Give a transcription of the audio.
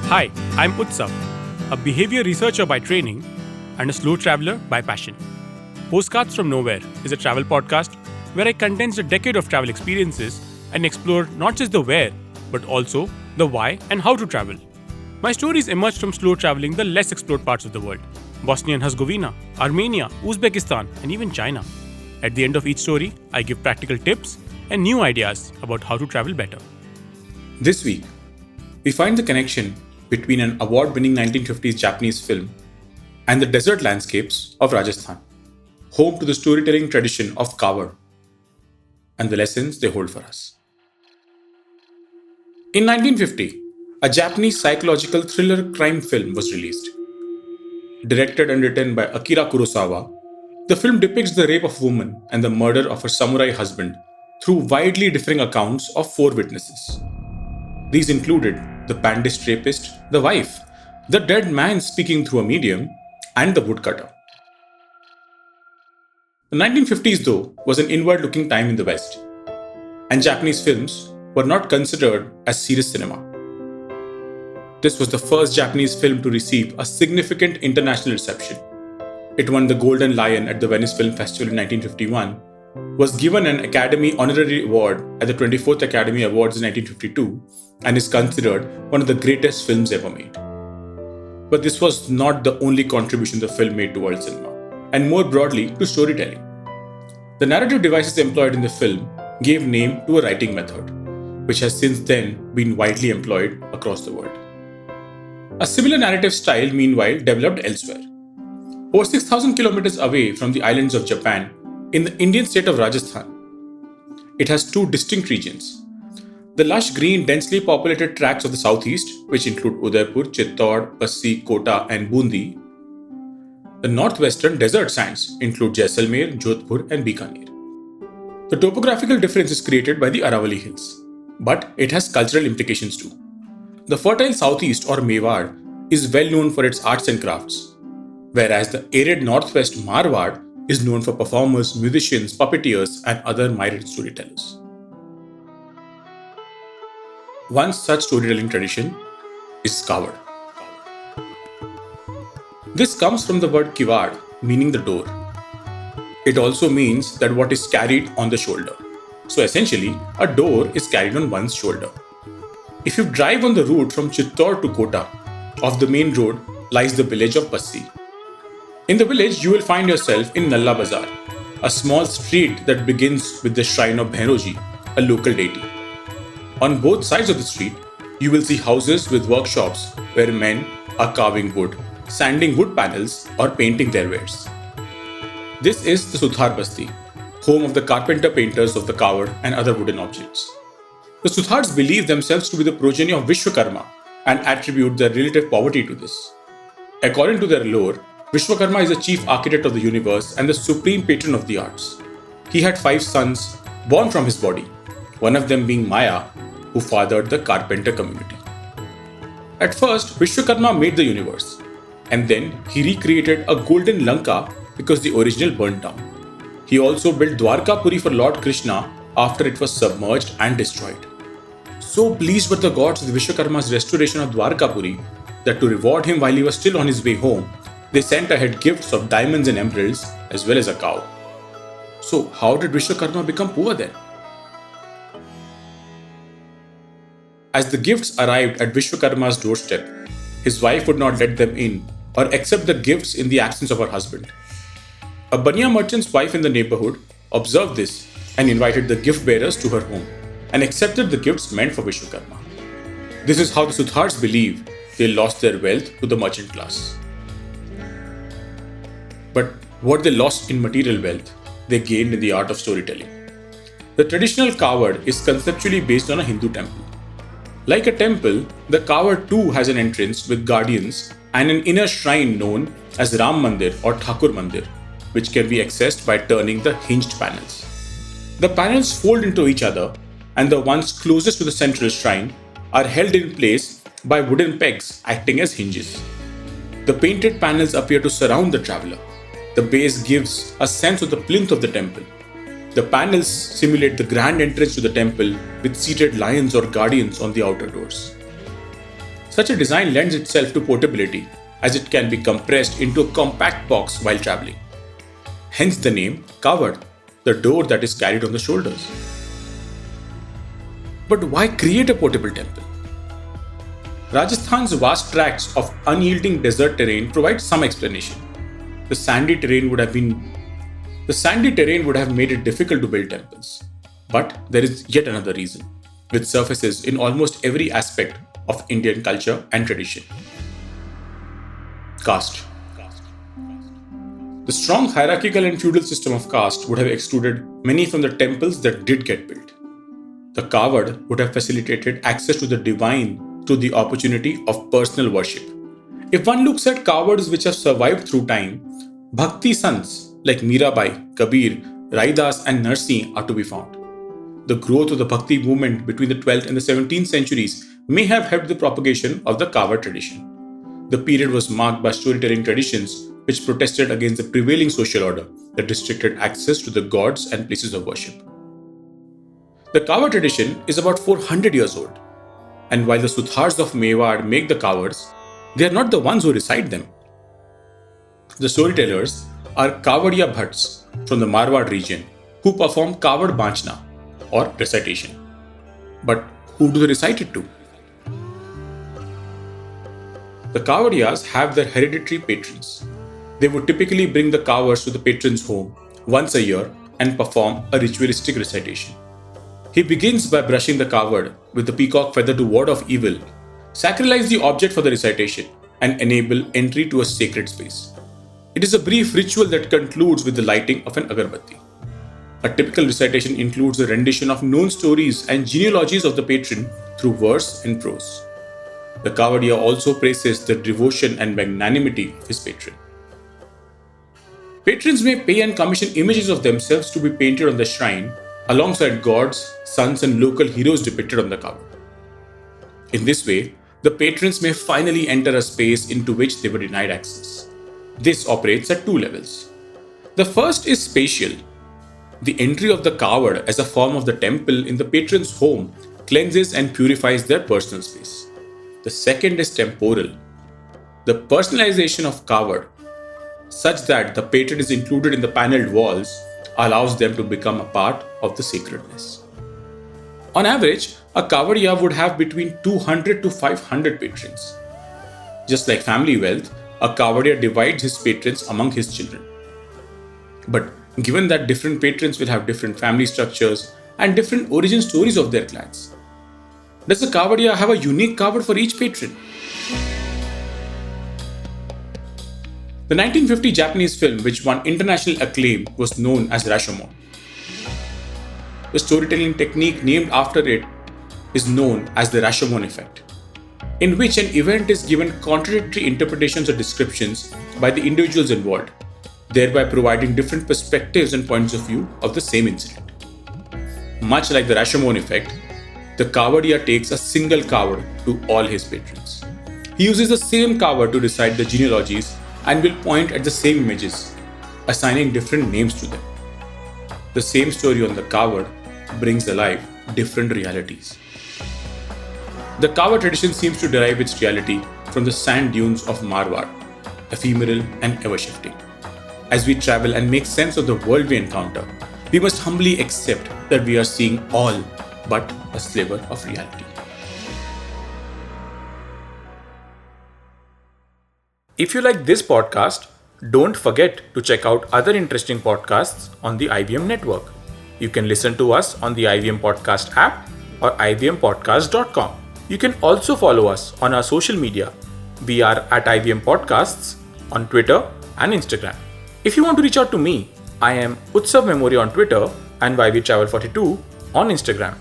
Hi, I'm Utsav, a behavior researcher by training and a slow traveler by passion. Postcards from Nowhere is a travel podcast where I condense a decade of travel experiences and explore not just the where, but also the why and how to travel. My stories emerge from slow traveling the less explored parts of the world: Bosnia and Herzegovina, Armenia, Uzbekistan, and even China. At the end of each story, I give practical tips and new ideas about how to travel better. This week, we find the connection between an award-winning 1950s Japanese film and the desert landscapes of Rajasthan, home to the storytelling tradition of Kaavad, and the lessons they hold for us. In 1950, a Japanese psychological thriller crime film was released. Directed and written by Akira Kurosawa, the film depicts the rape of a woman and the murder of her samurai husband through widely differing accounts of four witnesses. These included the bandaged rapist, the wife, the dead man speaking through a medium, and the woodcutter. The 1950s, though, was an inward looking time in the West, and Japanese films were not considered as serious cinema. This was the first Japanese film to receive a significant international reception. It won the Golden Lion at the Venice Film Festival in 1951, was given an Academy Honorary Award at the 24th Academy Awards in 1952, and is considered one of the greatest films ever made. But this was not the only contribution the film made to world cinema, and more broadly to storytelling. The narrative devices employed in the film gave name to a writing method, which has since then been widely employed across the world. A similar narrative style, meanwhile, developed elsewhere. Over 6,000 kilometers away from the islands of Japan, in the Indian state of Rajasthan, it has two distinct regions. The lush green, densely populated tracts of the southeast, which include Udaipur, Chittor, Bassi, Kota, and Bundi. The northwestern desert sands include Jaisalmer, Jodhpur, and Bikaner. The topographical difference is created by the Aravalli Hills, but it has cultural implications too. The fertile southeast, or Mewar, is well known for its arts and crafts, whereas the arid northwest Marwar is known for performers, musicians, puppeteers, and other myriad storytellers. One such storytelling tradition is Kaavad. This comes from the word Kaavad, meaning the door. It also means that what is carried on the shoulder. So essentially, a door is carried on one's shoulder. If you drive on the route from Chittor to Kota, off the main road lies the village of Bassi. In the village, you will find yourself in Nalla Bazaar, a small street that begins with the shrine of Bhairoji, a local deity. On both sides of the street, you will see houses with workshops where men are carving wood, sanding wood panels, or painting their wares. This is the Suthar Basti, home of the carpenter painters of the Kaavad and other wooden objects. The Suthars believe themselves to be the progeny of Vishwakarma and attribute their relative poverty to this. According to their lore, Vishwakarma is the chief architect of the universe and the supreme patron of the arts. He had 5 sons born from his body, one of them being Maya, who fathered the carpenter community. At first, Vishwakarma made the universe, and then he recreated a golden Lanka because the original burnt down. He also built Dwarkapuri for Lord Krishna after it was submerged and destroyed. So pleased were the gods with Vishwakarma's restoration of Dwarkapuri that to reward him while he was still on his way home, they sent ahead gifts of diamonds and emeralds as well as a cow. So how did Vishwakarma become poor then? As the gifts arrived at Vishwakarma's doorstep, his wife would not let them in or accept the gifts in the absence of her husband. A banya merchant's wife in the neighborhood observed this and invited the gift bearers to her home and accepted the gifts meant for Vishwakarma. This is how the Suthars believe they lost their wealth to the merchant class. But what they lost in material wealth, they gained in the art of storytelling. The traditional Kaavad is conceptually based on a Hindu temple. Like a temple, the Kaavad too has an entrance with guardians and an inner shrine known as Ram Mandir or Thakur Mandir, which can be accessed by turning the hinged panels. The panels fold into each other, and the ones closest to the central shrine are held in place by wooden pegs acting as hinges. The painted panels appear to surround the traveler. The base gives a sense of the plinth of the temple. The panels simulate the grand entrance to the temple with seated lions or guardians on the outer doors. Such a design lends itself to portability as it can be compressed into a compact box while traveling. Hence the name Kaavad, the door that is carried on the shoulders. But why create a portable temple? Rajasthan's vast tracts of unyielding desert terrain provide some explanation. The sandy terrain would have made it difficult to build temples. But there is yet another reason, with surfaces in almost every aspect of Indian culture and tradition. Caste. The strong hierarchical and feudal system of caste would have excluded many from the temples that did get built. The Kaavad would have facilitated access to the divine through the opportunity of personal worship. If one looks at Kavads which have survived through time, Bhakti sons like Mirabai, Kabir, Raidas and Narsi are to be found. The growth of the Bhakti movement between the 12th and the 17th centuries may have helped the propagation of the Kaavad tradition. The period was marked by storytelling traditions which protested against the prevailing social order that restricted access to the gods and places of worship. The Kaavad tradition is about 400 years old, and while the Suthars of Mewar make the Kavads, they are not the ones who recite them. The storytellers are Kavadiya Bhatts from the Marwad region who perform Kaavad Banchna or recitation. But who do they recite it to? The Kavadiyas have their hereditary patrons. They would typically bring the Kavads to the patron's home once a year and perform a ritualistic recitation. He begins by brushing the Kaavad with the peacock feather to ward off evil, sacralize the object for the recitation, and enable entry to a sacred space. It is a brief ritual that concludes with the lighting of an agarbatti. A typical recitation includes the rendition of known stories and genealogies of the patron through verse and prose. The Kavadiya also praises the devotion and magnanimity of his patron. Patrons may pay and commission images of themselves to be painted on the shrine alongside gods, sons, and local heroes depicted on the Kaavad. In this way, the patrons may finally enter a space into which they were denied access. This operates at two levels. The first is spatial. The entry of the Kaavad as a form of the temple in the patron's home cleanses and purifies their personal space. The second is temporal. The personalization of Kaavad, such that the patron is included in the panelled walls, allows them to become a part of the sacredness. On average, a Kavadiya would have between 200 to 500 patrons. Just like family wealth, a Kavadiya divides his patrons among his children. But given that different patrons will have different family structures and different origin stories of their clans, does the Kavadiya have a unique Kaavad for each patron? The 1950 Japanese film which won international acclaim was known as Rashomon. The storytelling technique named after it is known as the Rashomon effect, in which an event is given contradictory interpretations or descriptions by the individuals involved, thereby providing different perspectives and points of view of the same incident. Much like the Rashomon effect, the Kavadiya takes a single Kaavad to all his patrons. He uses the same Kaavad to recite the genealogies and will point at the same images, assigning different names to them. The same story on the Kaavad brings alive different realities. The Kaavad tradition seems to derive its reality from the sand dunes of Marwad, ephemeral and ever-shifting. As we travel and make sense of the world we encounter, we must humbly accept that we are seeing all but a sliver of reality. If you like this podcast, don't forget to check out other interesting podcasts on the IVM network. You can listen to us on the IVM Podcast app or ivmpodcast.com. You can also follow us on our social media. We are at IVM Podcasts on Twitter and Instagram. If you want to reach out to me, I am Utsav Memory on Twitter and YVTravel42 on Instagram.